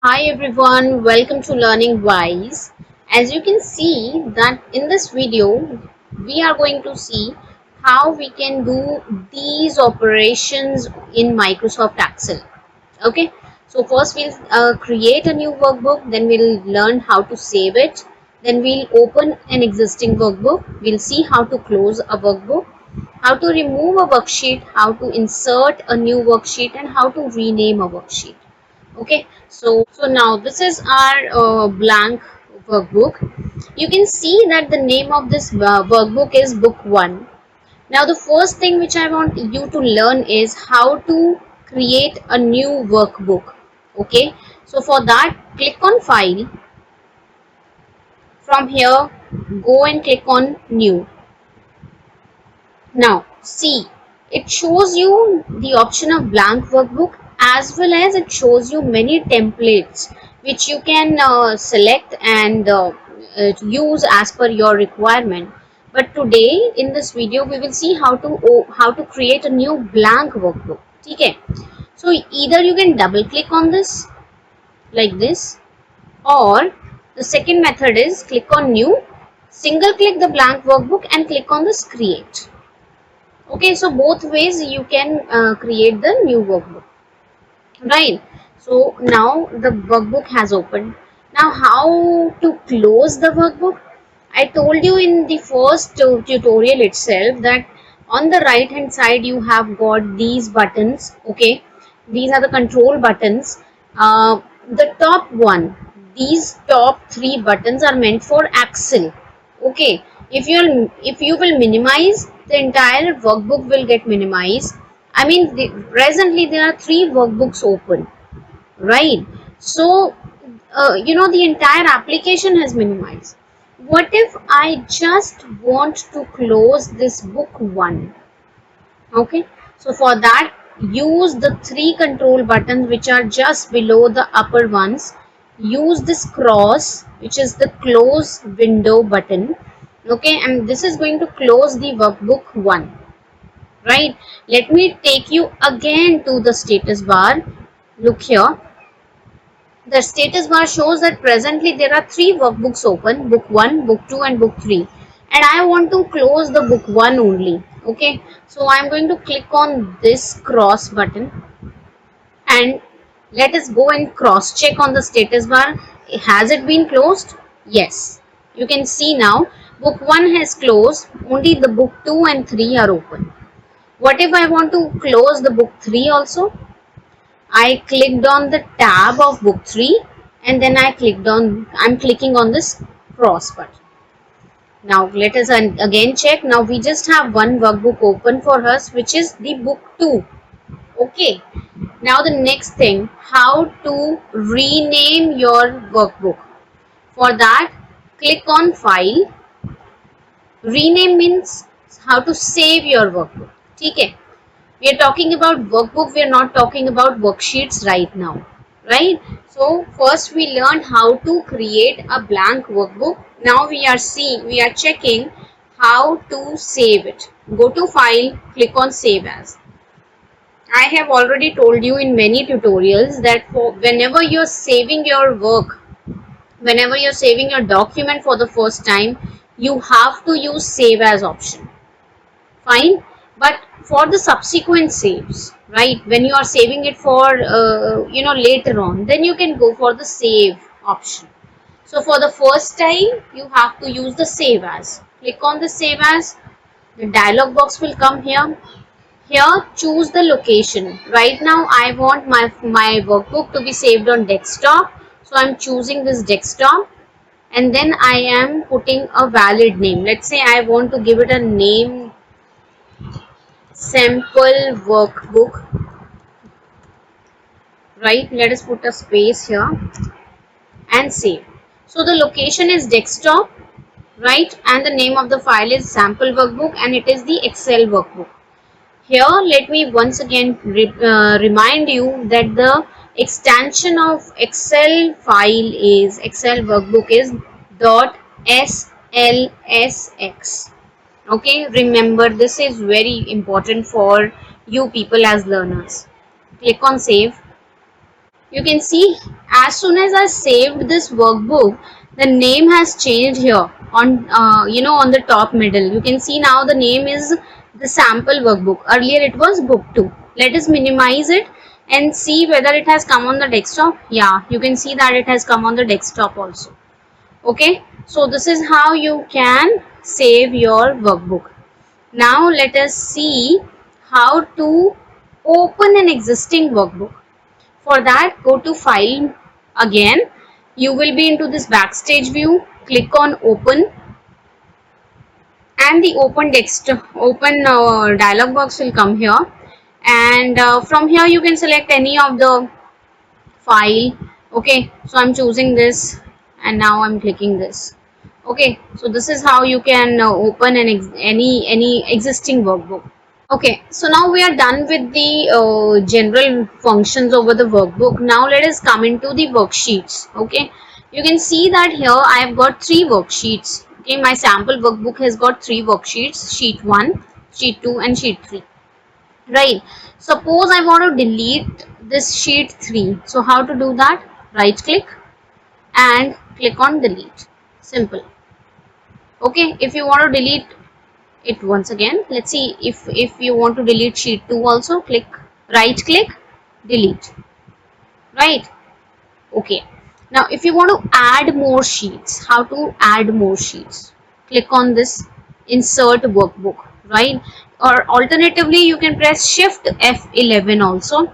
Hi everyone, welcome to Learning Wise. As you can see that in this video, we are going to see how we can do these operations in Microsoft Excel. Okay, so first we'll create a new workbook, then we'll learn how to save it, then we'll open an existing workbook, we'll see how to close a workbook, how to remove a worksheet, how to insert a new worksheet, and how to rename a worksheet. Okay, so now this is our blank workbook. You can see that the name of this workbook is book 1. Now the first thing which I want you to learn is how to create a new workbook. Okay, so for that, click on file. From here, go and click on new. Now see, it shows you the option of blank workbook, as well as it shows you many templates which you can select and use as per your requirement. But today in this video we will see how to create a new blank workbook. Okay, so either you can double click on this like this, or the second method is click on new, single click the blank workbook and click on this create. Okay, so both ways you can create the new workbook, right? So now the workbook has opened. Now how to close the workbook? I told you in the first tutorial itself that on the right hand side you have got these buttons. Okay, these are the control buttons. The top one, these top three buttons are meant for Excel. Okay, if you will minimize, the entire workbook will get minimized. I mean, presently there are three workbooks open, right? So the entire application has minimized. What if I just want to close this book 1? Okay, so for that, use the three control buttons which are just below the upper ones. Use this cross, which is the close window button. Okay, and this is going to close the workbook 1, right? Let me take you again to the status bar. Look here, the status bar shows that presently there are three workbooks open: book 1, book 2 and book 3, and I want to close the book 1 only. Okay, so I'm going to click on this cross button, and let us go and cross check on the status bar. Has it been closed? Yes, you can see now book 1 has closed, only the book 2 and 3 are open. What if I want to close the book 3 also? I clicked on the tab of book 3, and then I'm clicking on this cross button. Now let us again check. Now we just have one workbook open for us, which is the book 2. Okay. Now the next thing, how to rename your workbook. For that, click on file. Rename means how to save your workbook. Okay. We are talking about workbook, we are not talking about worksheets right now, right? So first we learned how to create a blank workbook. Now we are checking how to save it. Go to file, click on save as. I have already told you in many tutorials that whenever you're saving your work, whenever you're saving your document for the first time, you have to use save as option. Fine, but for the subsequent saves, right, when you are saving it for later on, then you can go for the save option. So for the first time you have to use the save as. Click on the save as. The dialog box will come here. Here choose the location. Right now I want my workbook to be saved on desktop, so I'm choosing this desktop, and then I am putting a valid name. Let's say I want to give it a name, sample workbook, right? Let us put a space here and save. So the location is desktop, right? And the name of the file is sample workbook, and it is the Excel workbook. Here let me once again remind you that the extension of Excel file is Excel workbook is .slsx. Okay, remember, this is very important for you people as learners. Click on save. You can see as soon as I saved this workbook, the name has changed here on on the top middle. You can see now the name is the sample workbook. Earlier it was book 2. Let us minimize it and see whether it has come on the desktop. Yeah, you can see that it has come on the desktop also. Okay, so this is how you can save your workbook. Now let us see how to open an existing workbook. For that, go to File again. You will be into this Backstage view. Click on Open, and the open dialog box will come here. And from here, you can select any of the file. Okay, so I'm choosing this, and now I'm clicking this. Okay, so this is how you can open any existing workbook. Okay, so now we are done with the general functions over the workbook. Now let us come into the worksheets. Okay, you can see that here I have got 3 worksheets. Okay, my sample workbook has got 3 worksheets: sheet 1, sheet 2, and sheet 3. Right. Suppose I want to delete this sheet 3. So how to do that? Right click and click on delete. Simple. Okay, if you want to delete it once again, let's see, if you want to delete sheet 2 also, right click, delete. Right. Okay, now if you want to add more sheets, how to add more sheets? Click on this insert workbook, right? Or alternatively, you can press shift F11 also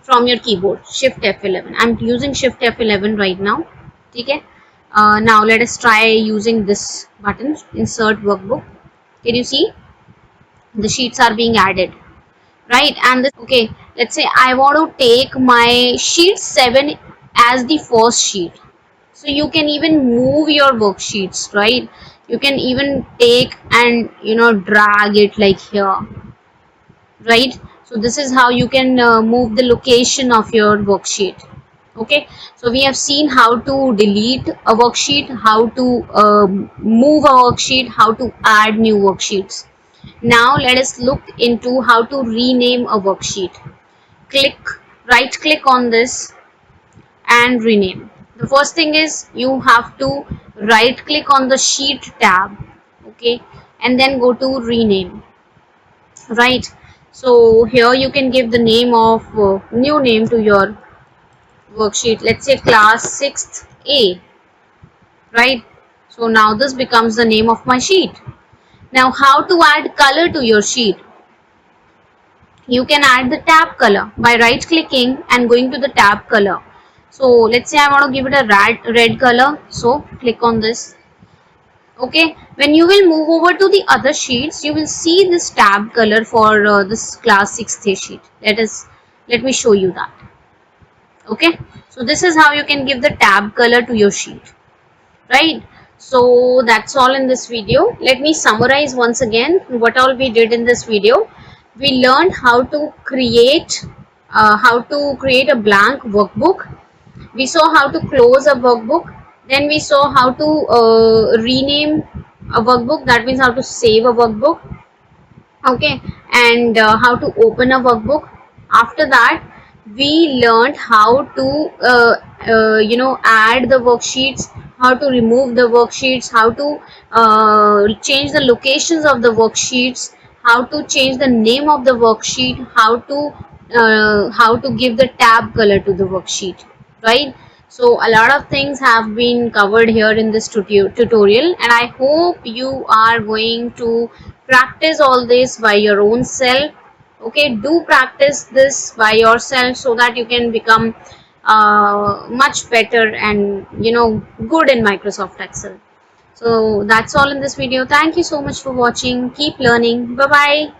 from your keyboard. Shift F11. I'm using shift F11 right now. Okay. Now let us try using this button, insert workbook. Can you see the sheets are being added, right? And this, okay, let's say I want to take my sheet 7 as the first sheet. So you can even move your worksheets, right? You can even take and drag it like here, right? So this is how you can move the location of your worksheet. Okay, so we have seen how to delete a worksheet, how to move a worksheet, how to add new worksheets. Now let us look into how to rename a worksheet. Right click on this and rename. The first thing is you have to right click on the sheet tab, okay, and then go to rename, right? So here you can give the name of new name to your worksheet. Let's say class 6th A, right? So now this becomes the name of my sheet. Now how to add color to your sheet? You can add the tab color by right clicking and going to the tab color. So let's say I want to give it a red color, so click on this. Okay, when you will move over to the other sheets, you will see this tab color for this class 6th sheet. Let me show you that. Okay, so this is how you can give the tab color to your sheet, right? So that's all in this video. Let me summarize once again what all we did in this video. We learned how to create a blank workbook. We saw how to close a workbook. Then we saw how to rename a workbook. That means how to save a workbook. Okay, and how to open a workbook. After that, we learned how to add the worksheets, how to remove the worksheets, how to change the locations of the worksheets, how to change the name of the worksheet, how to give the tab color to the worksheet, right? So a lot of things have been covered here in this tutorial, and I hope you are going to practice all this by your own self. Okay, do practice this by yourself so that you can become much better and good in Microsoft Excel. So that's all in this video. Thank you so much for watching. Keep learning. Bye bye.